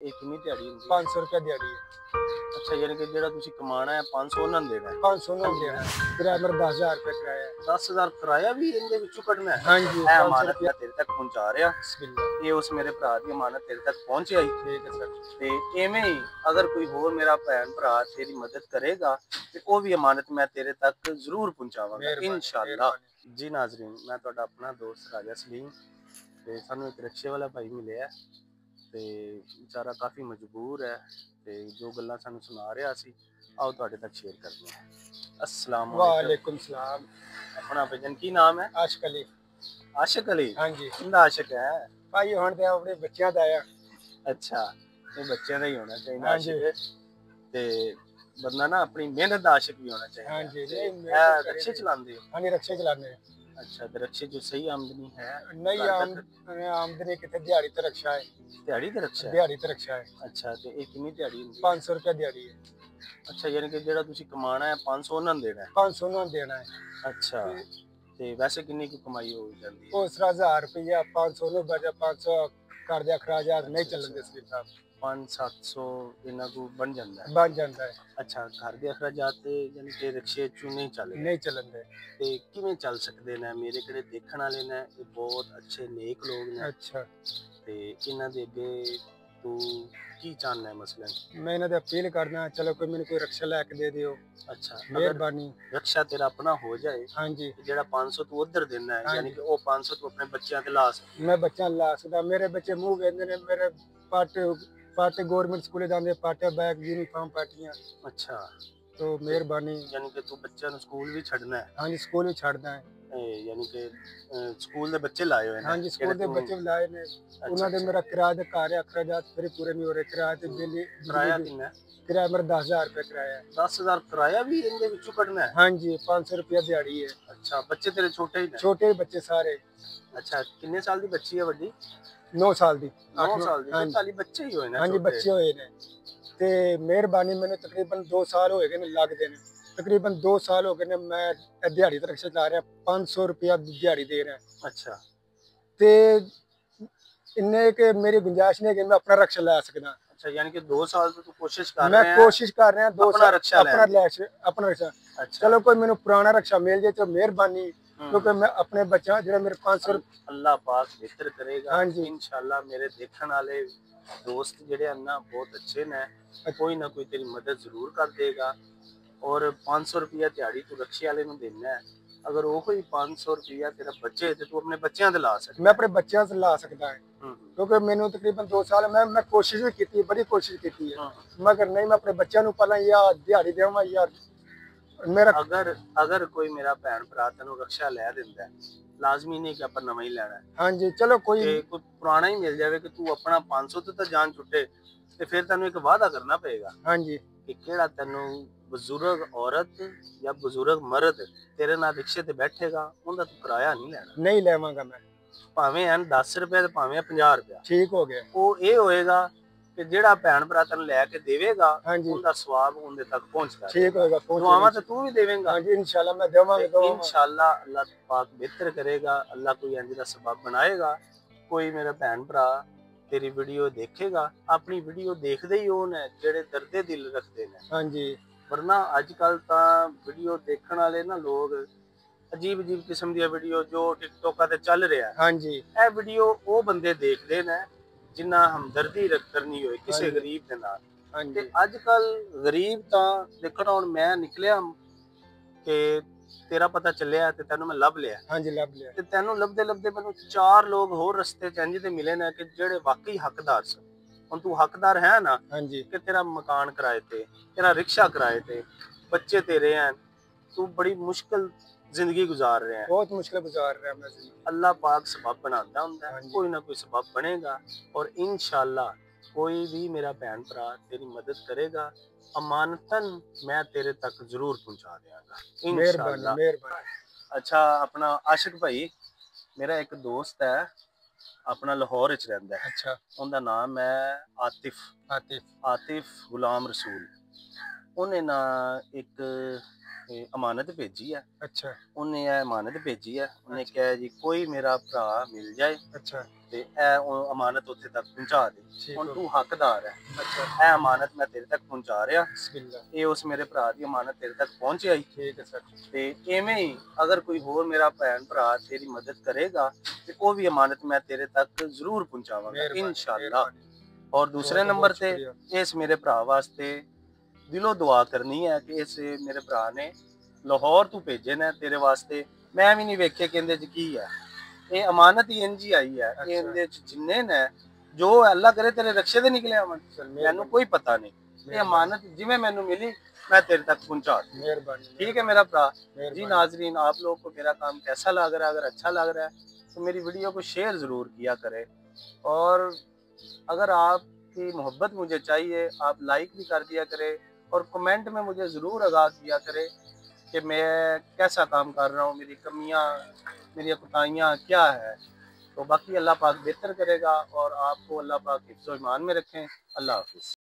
ਇਹ ਕਿੰਨੀ ਦਿਹਾੜੀ ਹੁੰਦੀ ਹੈ? 500 रुपया दिहाड़ी है। ਅੱਛਾ, ਯਾਨੀ ਕਿ ਜਿਹੜਾ ਤੁਸੀਂ ਕਮਾਣਾ ਹੈ 500 ਉਹਨਾਂ ਨੂੰ ਦੇਣਾ ਹੈ। 500 ना देना है, किराया मेरा 10,000 रुपया किराया है। 10,000 ਕਿਰਾਇਆ ਵੀ ਇਹਦੇ ਵਿੱਚੋਂ ਕੱਢਣਾ ਹੈ? हाँ जी, ਇਹ 500 ਅਮਾਨਤ रुपया। ਮੈਂ ਤੇਰੇ ਤੱਕ ਪਹੁੰਚਾ ਰਿਹਾ। बिस्मिल्लाह। ਇਹ ਉਸ ਮੇਰੇ ਭਰਾ ਦੀ ਅਮਾਨਤ ਤੇਰੇ ਤੱਕ ਪਹੁੰਚ ਆਈ। ठीक है सर। ਤੇ ਐਵੇਂ ਹੀ ਅਗਰ ਕੋਈ ਹੋਰ ਮੇਰਾ ਭੈਣ ਭਰਾ ਤੇਰੀ ਮਦਦ ਕਰੇਗਾ ਤੇ ਉਹ ਵੀ ਅਮਾਨਤ ਮੈਂ ਤੇਰੇ ਤੱਕ ਜ਼ਰੂਰ ਪਹੁੰਚਾਵਾਂਗਾ ਇਨਸ਼ਾਅੱਲਾ। ਜੀ ਨਾਜ਼ਰੀਨ, ਮੈਂ ਤੁਹਾਡਾ ਆਪਣਾ ਦੋਸਤ ਰਾਜਾ ਸਲੀਮ ਤੇ ਸਾਨੂੰ ਇੱਕ ਰਿਕਸ਼ੇ ਵਾਲਾ ਭਾਈ ਮਿਲਿਆ ਤੇ ਵਿਚਾਰਾ ਕਾਫੀ ਮਜਬੂਰ ਹੈ ਤੇ ਜੋ ਗੱਲਾਂ ਸਾਨੂੰ ਸੁਣਾ ਰਿਹਾ ਸੀ ਆਓ ਤੁਹਾਡੇ ਤੱਕ ਸ਼ੇਅਰ ਕਰਦੇ ਹਾਂ। अस्सलाम वालेकुम सलाम। अपना भजन की नाम है? आशिक अली। आशिक अली? हाँ जी। किंदा आशिक है भाई हुण ते अपने बच्चों दा आया। अच्छा, ये बच्चों का ही होना चाहिए हाँ आशिक ते बंदा ना अपनी मेहनत दा आशिक भी होना चाहिए। हाँ जी। रिक्शे चलाते हो? हाँ जी, रिक्शे चलाने। अच्छा, तो रिक्शे जो सही आमदनी है? नहीं, आमदनी कितने दिहाड़ी ते रिक्शा है। दिहाड़ी ते रिक्शा है? दिहाड़ी ते रिक्शा है। अच्छा, तो ये कितनी दिहाड़ी होंदी? 500 रुपया दिहाड़ी है। अच्छा, यानी कि जेड़ा तुसी कमाना है 500 ਉਹਨਾਂ ਨੂੰ ਦੇਣਾ ਹੈ? 500 ना देना है। अच्छा, ਤੇ ਵੈਸੇ ਕਿੰਨੀ ਕੁ ਕਮਾਈ ਹੋ ਜਾਂਦੀ ਹੈ? ਉਸ 1000 रुपया 500 ਨੂੰ ਬਜਾ 500 ਘਰ ਦੇ ਅਖਰਾਜਾਤ ਨਹੀਂ ਚੱਲਦੇ ਸਲੀਮ ਸਾਹਿਬ। 500-700 ਇਹਨਾਂ ਕੋ ਬਣ ਜਾਂਦਾ ਹੈ? ਬਣ ਜਾਂਦਾ ਹੈ। ਅੱਛਾ, ਘਰ ਦੇ ਅਖਰਾਜਾਤ ਯਾਨੀ ਕਿ ਰਿਕਸ਼ੇ ਚੋਂ ਨਹੀਂ ਚੱਲਦੇ? ਨਹੀਂ ਚੱਲਦੇ। ਤੇ ਕਿਵੇਂ ਚੱਲ ਸਕਦੇ ਨੇ? ਮੇਰੇ ਕਿਹੜੇ ਦੇਖਣ ਵਾਲੇ ਨੇ ਇਹ ਬਹੁਤ ਅੱਛੇ ਨੇਕ ਲੋਕ ਨੇ। ਅੱਛਾ, ਤੇ ਇਹਨਾਂ ਦੇ ਅੱਗੇ ਤੂੰ ਕੀ ਚਾਹਨਾ ਹੈ ਮਸਲਨ? ਮੈਂ ਇਹਨਾਂ ਦੇ ਅਪੀਲ ਕਰਦਾ, ਚਲੋ ਕੋਈ ਮੈਨੂੰ ਕੋਈ ਰਕਸ਼ਾ ਲੈ ਕੇ ਦੇ ਦਿਓ। ਅੱਛਾ, ਮਿਹਰਬਾਨੀ। ਰਕਸ਼ਾ ਤੇਰਾ ਆਪਣਾ ਹੋ ਜਾਏ? ਹਾਂਜੀ। ਜਿਹੜਾ 500 ਤੂੰ ਉਧਰ ਦੇਣਾ ਹੈ ਯਾਨੀ ਕਿ ਉਹ 500 ਤੂੰ ਆਪਣੇ ਬੱਚਿਆਂ ਤੇ ਲਾ ਸਕਦਾ? ਮੈਂ ਬੱਚਿਆਂ ਲਾ ਸਕਦਾ। ਮੇਰੇ ਬੱਚੇ ਮੂੰਹ ਵੇਂਦੇ ਨੇ, ਮੇਰੇ ਪਾਟੇ ਗਵਰਨਮੈਂਟ ਸਕੂਲੇ ਜਾਂਦੇ, ਪਾਟੇ ਬੈਗ ਯੂਨੀਫਾਰਮ ਪਾਟੀਆਂ। ਅੱਛਾ, तो मेहरबानी। यानी कि तू बच्चों ਨੂੰ ਸਕੂਲ ਵੀ ਛੱਡਣਾ ਹੈ? हाँ जी, स्कूल भी छड़ना है। यानी कि ਸਕੂਲ ਦੇ ਬੱਚੇ ਲਾਏ ਹੋਏ ਨੇ? हाँ जी, स्कूल के बच्चे भी लाए ने। ਉਹਨਾਂ ਦੇ ਮੇਰਾ ਕਿਰਾਇਆ ਦੇ ਘਰ ਹੈ, ਅਖਰਾਜਾਤ ਫਿਰ ਪੂਰੇ ਨਹੀਂ ਹੋ ਰਹੇ। ਕਿਰਾਇਆ ਤੇ ਬਿੱਲ ਕਿਰਾਇਆ ਕਿੰਨਾ? ਕਿਰਾਇਆ ਮੇਰਾ 10,000 ਰੁਪਏ ਕਿਰਾਇਆ ਹੈ। 10,000 ਕਿਰਾਇਆ ਵੀ ਇਹਦੇ ਵਿੱਚੋਂ ਕੱਢਣਾ ਹੈ? हाँ जी, 500 रुपया दिहाड़ी है। ਅੱਛਾ, ਬੱਚੇ ਤੇਰੇ ਛੋਟੇ ਹੀ ਨੇ? छोटे बच्चे सारे। ਅੱਛਾ, ਕਿੰਨੇ ਸਾਲ ਦੀ ਬੱਚੀ ਹੈ ਵੱਡੀ? 9 ਸਾਲ ਦੀ। 9 ਸਾਲ ਦੀ? ਫਿਰ ਖਾਲੀ ਬੱਚੇ ਹੀ ਹੋਏ ਨੇ? हाँ जी, बच्चे होए ने। ਤੇ ਮਿਹਰਬਾਨੀ, ਮੈਨੂੰ ਤਕਰੀਬਨ 2 ਸਾਲ ਹੋਏ ਨੇ ਲੱਗਦੇ ਨੇ। ਤਕਰੀਬਨ 2 ਸਾਲ ਹੋ ਗਏ ਨੇ ਮੈਂ ਦਿਹਾੜੀ ਤੇ ਰਿਕਸ਼ਾ ਚਲਾ ਰਿਹਾ। 500 ਰੁਪਇਆ ਦਿਹਾੜੀ ਦੇ ਰਿਹਾ। ਅੱਛਾ, ਤੇ ਇੰਨੇ ਕਿ ਮੇਰੀ ਗੁੰਜਾਇਸ਼ ਨਹੀਂ ਹੈ ਕਿ ਮੈਂ ਆਪਣਾ ਰਿਕਸ਼ਾ ਲੈ ਸਕਦਾ। ਅੱਛਾ, ਯਾਨੀ ਕਿ 2 ਸਾਲ ਤੋਂ ਤੂੰ ਕੋਸ਼ਿਸ਼ ਕਰ ਮੈਂ ਰਿਹਾ? ਕੋਸ਼ਿਸ਼ ਕਰ ਰਿਹਾ 2 ਸਾਲ ਆਪਣਾ ਰਿਕਸ਼ਾ। ਅੱਛਾ, ਚਲੋ ਕੋਈ ਮੈਨੂੰ ਪੁਰਾਣਾ ਰਿਕਸ਼ਾ ਮਿਲ ਜੇ ਤਾਂ ਮਿਹਰਬਾਨੀ, ਕਿਉਂਕਿ ਮੈਂ ਆਪਣੇ ਬੱਚਾ ਜਿਹੜਾ ਮੇਰੇ 500 ਅੱਲਾਹ ਪਾਕ ਬਿਹਤਰ ਕਰੇਗਾ। हाँ जी। इंशाल्लाह मेरे देखने वाले दोस्त ਜਿਹੜੇ ਹਨ ਨਾ ਬਹੁਤ ਅੱਛੇ ਨੇ, ਕੋਈ ਨਾ ਕੋਈ ਤੇਰੀ ਮਦਦ ਜ਼ਰੂਰ ਕਰ ਦੇਗਾ। ਔਰ 500 ਰੁਪਿਆ ਦਿਹਾੜੀ ਤੂੰ ਰਿਕਸ਼ੇ ਵਾਲੇ ਨੂੰ ਦੇਣਾ ਹੈ। ਅਗਰ ਉਹ ਕੋਈ 500 ਰੁਪਿਆ ਤੇਰਾ ਬਚੇ ਤੇ ਤੂੰ ਆਪਣੇ ਬੱਚਿਆਂ ਤੇ ਲਾ ਸਕਦਾ। ਮੈਂ ਆਪਣੇ ਬੱਚਿਆਂ ਤੇ ਲਾ ਸਕਦਾ ਹਾਂ, ਕਿਉਂਕਿ ਮੈਨੂੰ ਤਕਰੀਬਨ 2 ਸਾਲ ਮੈਂ ਕੋਸ਼ਿਸ਼ ਵੀ ਕੀਤੀ, ਬੜੀ ਕੋਸ਼ਿਸ਼ ਕੀਤੀ ਹੈ, ਮਗਰ ਨਹੀਂ। ਮੈਂ ਆਪਣੇ ਬੱਚਿਆਂ ਨੂੰ ਪਹਿਲਾਂ ਯਾਰ ਦਿਹਾੜੀ ਦੇਵਾਂ ਯਾਰ ਮੇਰਾ। ਅਗਰ ਕੋਈ ਮੇਰਾ ਭੈਣ ਭਰਾ ਤੈਨੂੰ ਰਿਕਸ਼ਾ ਲੈ ਦਿੰਦਾ ਹੈ, ਲਾਜ਼ਮੀ ਨਹੀਂ ਕਿ ਆਪਾਂ ਨਵਾਂ ਹੀ ਲੈਣਾ। ਹਾਂਜੀ, ਚਲੋ ਕੋਈ ਪੁਰਾਣਾ ਹੀ ਮਿਲ ਜਾਵੇ ਕਿ ਤੂੰ ਆਪਣਾ 500 ਤੇ ਤਾਂ ਜਾਨ ਛੁੱਟੇ, ਤੇ ਫਿਰ ਤੈਨੂੰ ਇੱਕ ਵਾਅਦਾ ਕਰਨਾ ਪਏਗਾ। ਹਾਂਜੀ, ਕਿ ਕਿਹੜਾ ਤੈਨੂੰ ਬਜ਼ੁਰਗ ਔਰਤ ਜਾਂ ਬਜ਼ੁਰਗ ਮਰਦ ਤੇਰੇ ਨਾਲ ਰਿਕਸ਼ੇ ਤੇ ਬੈਠੇਗਾ ਉਹਦਾ ਤੂੰ ਕਿਰਾਇਆ ਨਹੀਂ ਲੈਣਾ। ਨਹੀਂ ਲੈਵਾਂਗਾ ਮੈਂ, ਭਾਵੇਂ 10 ਰੁਪਏ ਤੇ ਭਾਵੇਂ 50 ਰੁਪਏ। ਠੀਕ ਹੋ ਗਿਆ। ਉਹ ਇਹ ਹੋਏਗਾ ਕਿ ਜਿਹੜਾ ਭੈਣ ਭਰਾ ਤੈਨੂੰ ਲੈ ਕੇ ਦੇਵੇਗਾ ਉਹਦਾ ਸਵਾਬ ਉਹਦੇ ਤੱਕ ਪਹੁੰਚਦਾ। ਠੀਕ ਹੋਏਗਾ। ਦੁਆਵਾਂ ਤੇ ਤੂੰ ਵੀ ਦੇਵੇਂਗਾ। ਹਾਂਜੀ, ਇਨਸ਼ਾਅੱਲਾ ਮੈਂ ਦੇਵਾਂਗਾ। ਇਨਸ਼ਾਅੱਲਾ ਅੱਲਾਹ ਪਾਕ ਬਿਹਤਰ ਕਰੇਗਾ। ਅੱਲਾਹ ਕੋਈ ਇੰਜ ਦਾ ਸਬਬ ਬਣਾਏਗਾ। ਕੋਈ ਮੇਰਾ ਭੈਣ ਭਰਾ ਤੇਰੀ ਵੀਡੀਓ ਦੇਖੇਗਾ, ਆਪਣੀ ਵੀਡੀਓ ਦੇਖਦੇ ਹੀ ਉਹ ਨੇ ਜਿਹੜੇ ਦਰਦੇ ਦਿਲ ਰੱਖਦੇ ਨੇ। ਹਾਂਜੀ, ਵਰਨਾ ਅੱਜ ਕੱਲ ਤਾਂ ਵੀਡੀਓ ਦੇਖਣ ਵਾਲੇ ਨਾ ਲੋਕ ਅਜੀਬ ਕਿਸਮ ਦੀਆਂ ਵੀਡੀਓ ਜੋ ਟਿਕਟੋਕਾਂ ਤੇ ਚੱਲ ਰਿਹਾ। ਹਾਂਜੀ, ਇਹ ਵੀਡੀਓ ਉਹ ਬੰਦੇ ਦੇਖਦੇ ਨੇ ਜਿਨ੍ਹਾਂ ਹਮਦਰਦੀ ਕਰਨੀ ਹੋਏ ਕਿਸੇ ਗਰੀਬ ਦੇ ਨਾਲ। ਤੇ ਅੱਜ ਕੱਲ ਗਰੀਬ ਤਾਂ ਦੇਖਣਾ, ਹੁਣ ਮੈਂ ਨਿਕਲਿਆ ਤੇ ਤੇਰਾ ਪਤਾ ਚੱਲਿਆ ਤੇ ਤੈਨੂੰ ਮੈਂ ਲੱਭ ਲਿਆ। ਹਾਂਜੀ, ਲੱਭ ਲਿਆ। ਤੇ ਤੈਨੂੰ ਲੱਭਦੇ ਮੈਨੂੰ 4 ਲੋਕ ਹੋਰ ਰਸਤੇ ਚ ਇੰਜ ਦੇ ਮਿਲੇ ਨੇ ਕਿ ਜਿਹੜੇ ਵਾਕਈ ਹੱਕਦਾਰ ਸਨ। ਹੁਣ ਤੂੰ ਹੱਕਦਾਰ ਹੈ ਨਾ? ਹਾਂਜੀ, ਕਿ ਤੇਰਾ ਮਕਾਨ ਕਿਰਾਏ ਤੇ, ਤੇਰਾ ਰਿਕਸ਼ਾ ਕਿਰਾਏ ਤੇ, ਬੱਚੇ ਤੇਰੇ हैं, ਤੂੰ ਬੜੀ ਮੁਸ਼ਕਿਲ ਜ਼ਿੰਦਗੀ ਗੁਜ਼ਾਰ ਰਿਹਾ ਹੈ। ਬਹੁਤ ਮੁਸ਼ਕਿਲ ਗੁਜ਼ਾਰ ਰਿਹਾ ਮੈਂ ਜ਼ਿੰਦਗੀ। ਅੱਲਾਹ ਪਾਕ ਸਬਬ ਬਣਾਉਂਦਾ ਹੁੰਦਾ ਹੈ, ਕੋਈ ਨਾ ਕੋਈ ਸਬਬ ਬਣੇਗਾ। ਔਰ ਇਨਸ਼ਾਅੱਲਾ ਕੋਈ ਵੀ ਮੇਰਾ ਭੈਣ ਭਰਾ ਤੇਰੀ ਮਦਦ ਕਰੇਗਾ, ਅਮਾਨਤਨ ਮੈਂ ਤੇਰੇ ਤੱਕ ਜ਼ਰੂਰ ਪਹੁੰਚਾ ਦਿਆਂਗਾ ਇਨਸ਼ਾਅੱਲਾ। ਅੱਛਾ, ਆਪਣਾ ਆਸ਼ਿਕ ਭਾਈ ਮੇਰਾ ਇੱਕ ਦੋਸਤ ਹੈ, ਆਪਣਾ ਲਾਹੌਰ ਵਿੱਚ ਰਹਿੰਦਾ ਹੈ। ਅੱਛਾ, ਉਹਦਾ ਨਾਮ ਹੈ ਆਤਿਫ ਗੁਲਾਮ ਰਸੂਲ। ਉਹਨੇ ਨਾ ਇੱਕ ਅਮਾਨਤ ਭੇਜੀ ਹੈ, ਅੱਛਾ ਉਹਨੇ ਇਹ ਅਮਾਨਤ ਭੇਜੀ ਹੈ। ਉਹਨੇ ਕਿਹਾ ਜੀ ਕੋਈ ਮੇਰਾ ਭਰਾ ਮਿਲ ਜਾਏ ਅੱਛਾ ਤੇ ਇਹ ਉਹ ਅਮਾਨਤ ਉੱਥੇ ਤੱਕ ਪਹੁੰਚਾ ਦੇ। ਠੀਕ ਹੁਣ ਹੋ ਤੂੰ ਹੱਕਦਾਰ ਹੈ, ਅੱਛਾ ਇਹ ਅਮਾਨਤ ਮੈਂ ਤੇਰੇ ਤੱਕ ਪਹੁੰਚਾ ਰਿਹਾ। ਬਿਸਮਿਲ੍ਲਾ ਇਹ ਉਸ ਮੇਰੇ ਭਰਾ ਦੀ ਅਮਾਨਤ ਤੇਰੇ ਤੱਕ ਪਹੁੰਚ ਆਈ। ਠੀਕ ਹੈ ਸਰ ਤੇ ਇਵੇਂ ਹੀ ਅਗਰ ਕੋਈ ਹੋਰ ਮੇਰਾ ਭੈਣ ਭਰਾ ਤੇਰੀ ਮਦਦ ਕਰੇਗਾ ਤੇ ਉਹ ਵੀ ਅਮਾਨਤ ਮੈਂ ਤੇਰੇ ਤੱਕ ਜ਼ਰੂਰ ਪਹੁੰਚਾਵਾਂਗਾ ਇਨਸ਼ਾਅੱਲਾ। ਔਰ ਦੂਸਰੇ ਨੰਬਰ ਤੇ ਇਸ ਮੇਰੇ ਭਰਾ ਵਾਸਤੇ ਦਿਲੋਂ ਦੁਆ ਕਰਨੀ ਹੈ ਕਿ ਇਸ ਮੇਰੇ ਭਰਾ ਨੇ ਲਾਹੌਰ ਤੋਂ ਭੇਜੇ ਨੇ ਤੇਰੇ ਵਾਸਤੇ। ਮੈਂ ਵੀ ਨਹੀਂ ਵੇਖੇ ਕਿ ਇਹਦੇ 'ਚ ਕੀ ਹੈ, ਇਹ ਅਮਾਨਤ ਹੀ ਇੰਝ ਹੀ ਆਈ ਹੈ। ਇਹਦੇ 'ਚ ਜਿੰਨੇ ਨੇ ਜੋ ਅੱਲਾ ਕਰੇ ਤੇਰੇ ਰਕਸ਼ੇ ਦੇ ਨਿਕਲੇ ਆਵਣ, ਮੈਨੂੰ ਕੋਈ ਪਤਾ ਨਹੀਂ। ਇਹ ਅਮਾਨਤ ਜਿਵੇਂ ਮੈਨੂੰ मिली मैं तेरे तक पहुंचा दूं। मेहरबानी ठीक है मेरा भरा जी। नाजरीन, आप लोगों को मेरा काम कैसा लग रहा है? अगर अच्छा लग रहा है तो मेरी वीडियो को शेयर ज़रूर किया करें, और अगर आपकी मोहब्बत मुझे चाहिए आप लाइक भी कर दिया करें, और कमेंट में मुझे ज़रूर आगाह किया करें कि मैं कैसा काम कर रहा हूँ, मेरी कमियाँ मेरी कोताहियाँ क्या है। तो बाकी अल्लाह पाक बेहतर करेगा, और आपको अल्लाह पाक हिफ्ज़-ओ-ईमान में रखें। अल्लाह हाफ़िज़।